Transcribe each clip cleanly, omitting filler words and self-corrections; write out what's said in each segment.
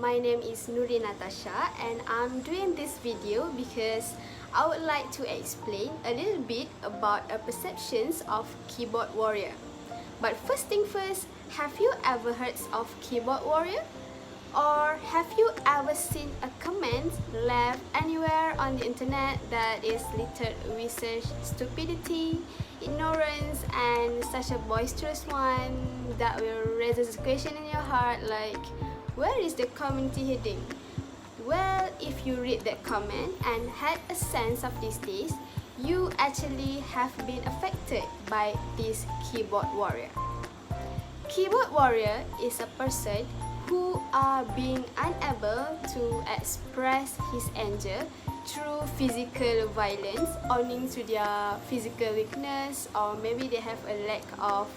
my name is Nuri Natasha and I'm doing this video because I would like to explain a little bit about perceptions of keyboard warrior. But first thing first, have you ever heard of keyboard warrior? Or have you ever seen a comment left anywhere on the internet that is littered with such stupidity, ignorance, and such a boisterous one that will raise a question in your heart like, where is the community heading? Well, if you read that comment and had a sense of these days, you actually have been affected by this keyboard warrior. Keyboard warrior is a person who are being unable to express his anger through physical violence owing to their physical weakness, or maybe they have a lack of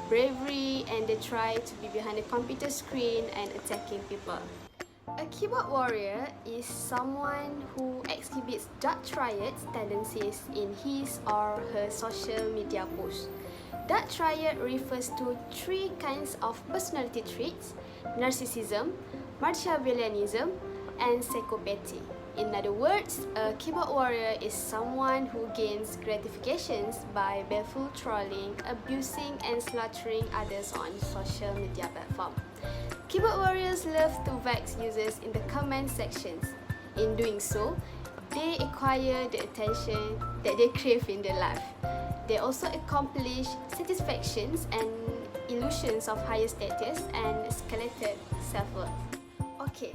bravery and they try to be behind the computer screen and attacking people. A keyboard warrior is someone who exhibits dark triad tendencies in his or her social media posts. Dark triad refers to three kinds of personality traits: narcissism, Machiavellianism, and psychopathy. In other words, a keyboard warrior is someone who gains gratifications by baleful trolling, abusing, and slaughtering others on social media platforms. Keyboard warriors love to vex users in the comment sections. In doing so, they acquire the attention that they crave in their life. They also accomplish satisfactions and illusions of higher status and escalated self-worth. Okay,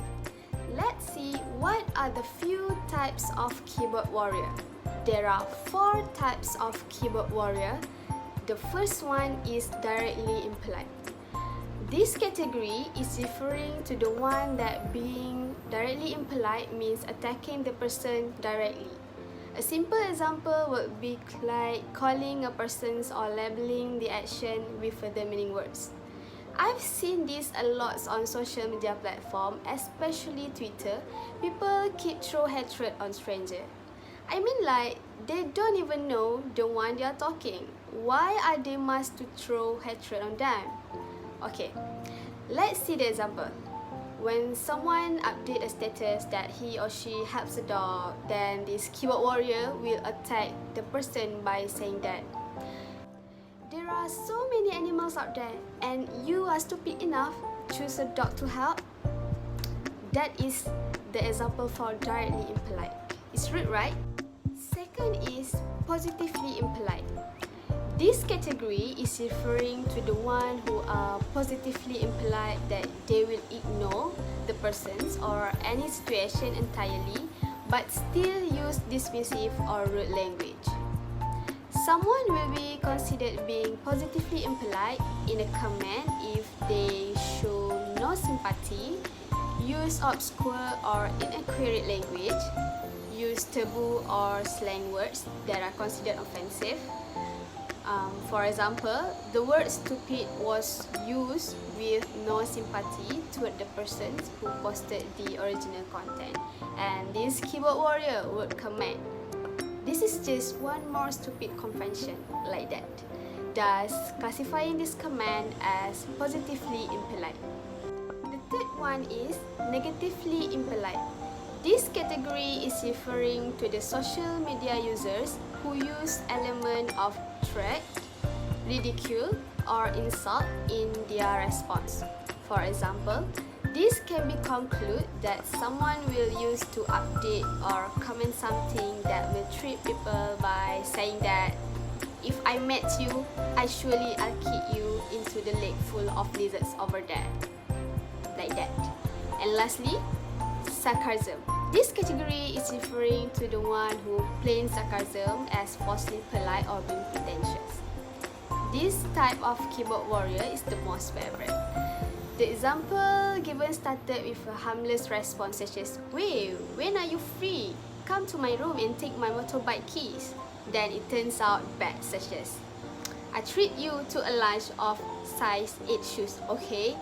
let's see what are the few types of keyboard warrior. There are 4 types of keyboard warrior. The first one is directly impolite. This category is referring to the one that being directly impolite means attacking the person directly. A simple example would be like calling a person or labeling the action with further meaning words. I've seen this a lot on social media platforms, especially Twitter. People keep throw hatred on strangers. I mean, like, they don't even know the one they are talking. Why are they must to throw hatred on them? Okay, let's see the example. When someone updates a status that he or she helps a dog, then this keyboard warrior will attack the person by saying that there are so many animals out there and you are stupid enough to choose a dog to help. That is the example for directly impolite. It's rude, right? Second is positively impolite. This category is referring to the one who are positively impolite, that they will ignore the persons or any situation entirely but still use dismissive or rude language. Someone will be considered being positively impolite in a comment if they show no sympathy, use obscure or inaccurate language, use taboo or slang words that are considered offensive. For example, the word stupid was used with no sympathy toward the person who posted the original content, and this keyboard warrior would comment, "This is just one more stupid convention," like that, thus classifying this comment as positively impolite. The third one is negatively impolite. This category is referring to the social media users who use element of threat, ridicule, or insult in their response. For example, this can be concluded that someone will use to update or comment something that will treat people by saying that, "If I met you, I'll kick you into the lake full of lizards over there." Like that. And lastly, sarcasm. This category is referring to the one who plays sarcasm as falsely polite or being pretentious. This type of keyboard warrior is the most favorite. The example given started with a harmless response such as, "Wait, when are you free? Come to my room and take my motorbike keys." Then it turns out bad such as, "I treat you to a lunch of size 8 shoes, okay?"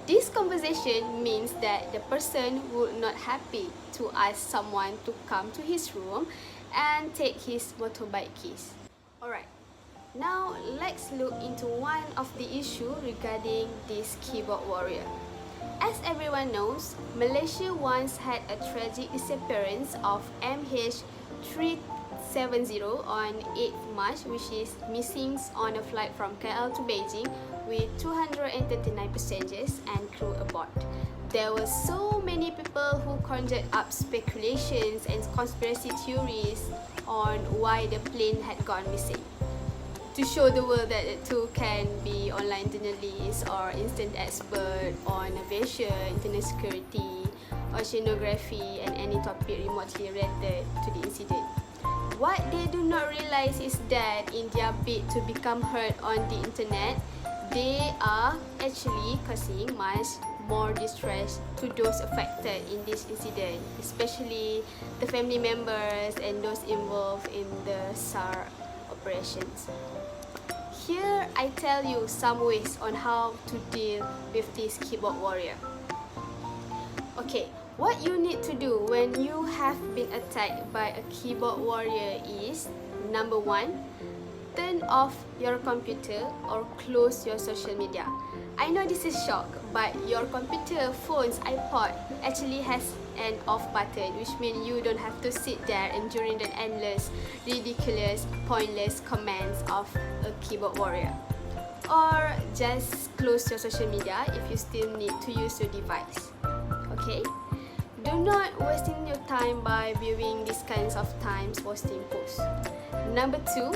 This conversation means that the person would not happy to ask someone to come to his room and take his motorbike keys. Alright, now let's look into one of the issue regarding this keyboard warrior. As everyone knows, Malaysia once had a tragic disappearance of MH370 on 8th March, which is missing on a flight from KL to Beijing with 239 passengers and crew aboard. There were so many people who conjured up speculations and conspiracy theories on why the plane had gone missing. To show the world that it too can be online journalist or instant expert on aviation, internet security, oceanography and any topic remotely related to the incident. What they do not realize is that in their bid to become heard on the internet, they are actually causing much more distress to those affected in this incident, especially the family members and those involved in the SAR operations. Here I tell you some ways on how to deal with this keyboard warrior. Okay, what you need to do when you have been attacked by a keyboard warrior is: number 1, turn off your computer or close your social media. I know this is shock, but your computer, phones, iPod actually has an off button, which means you don't have to sit there enduring the endless, ridiculous, pointless commands of a keyboard warrior. Or just close your social media if you still need to use your device. Okay? Do not wasting your time by viewing these kinds of times posting posts. Number 2,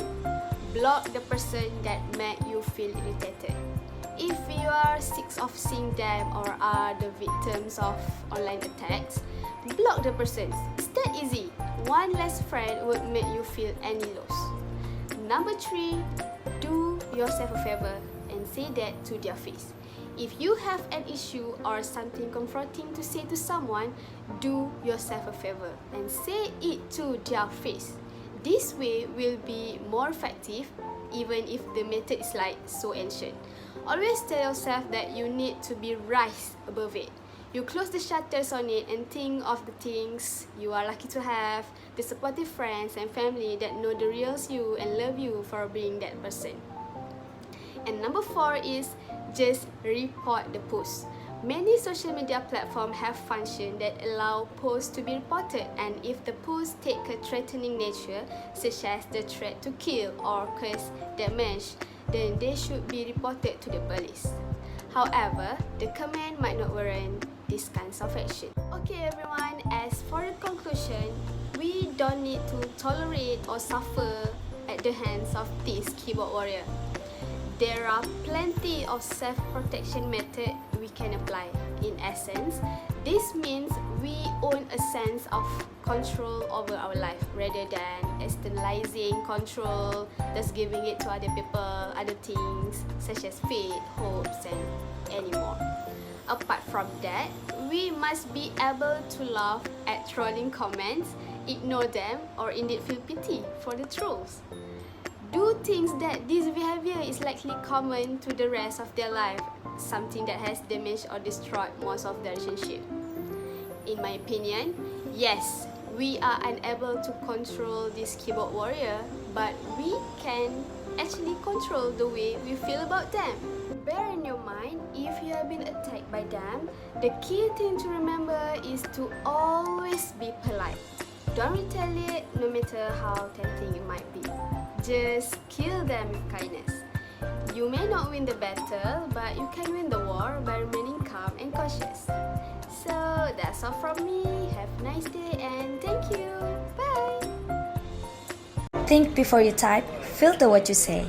block the person that make you feel irritated. If you are sick of seeing them or are the victims of online attacks, block the person. It's that easy. One less friend would make you feel any loss. Number 3, do yourself a favor and say that to their face. If you have an issue or something confronting to say to someone, do yourself a favor and say it to their face. This way will be more effective even if the method is like so ancient. Always tell yourself that you need to be rise above it. You close the shutters on it and think of the things you are lucky to have, the supportive friends and family that know the real you and love you for being that person. And number 4 is just report the post. Many social media platforms have functions that allow posts to be reported, and if the posts take a threatening nature, such as the threat to kill or cause damage, then they should be reported to the police. However, the comment might not warrant these kinds of action. Okay everyone, as for the conclusion, we don't need to tolerate or suffer at the hands of this keyboard warrior. There are plenty of self-protection methods we can apply. In essence, this means we own a sense of control over our life rather than externalizing control, thus giving it to other people, other things such as fate, hopes and any more. Apart from that, we must be able to laugh at trolling comments, ignore them or indeed feel pity for the trolls. Do things that this behavior is likely common to the rest of their life, something that has damaged or destroyed most of their relationship. In my opinion, yes, we are unable to control this keyboard warrior, but we can actually control the way we feel about them. Bear in your mind, if you have been attacked by them, the key thing to remember is to always be polite. Don't retaliate no matter how tempting it might be. Just kill them with kindness. You may not win the battle, but you can win the war by remaining calm and cautious. So that's all from me. Have a nice day and thank you. Bye! Think before you type, filter what you say.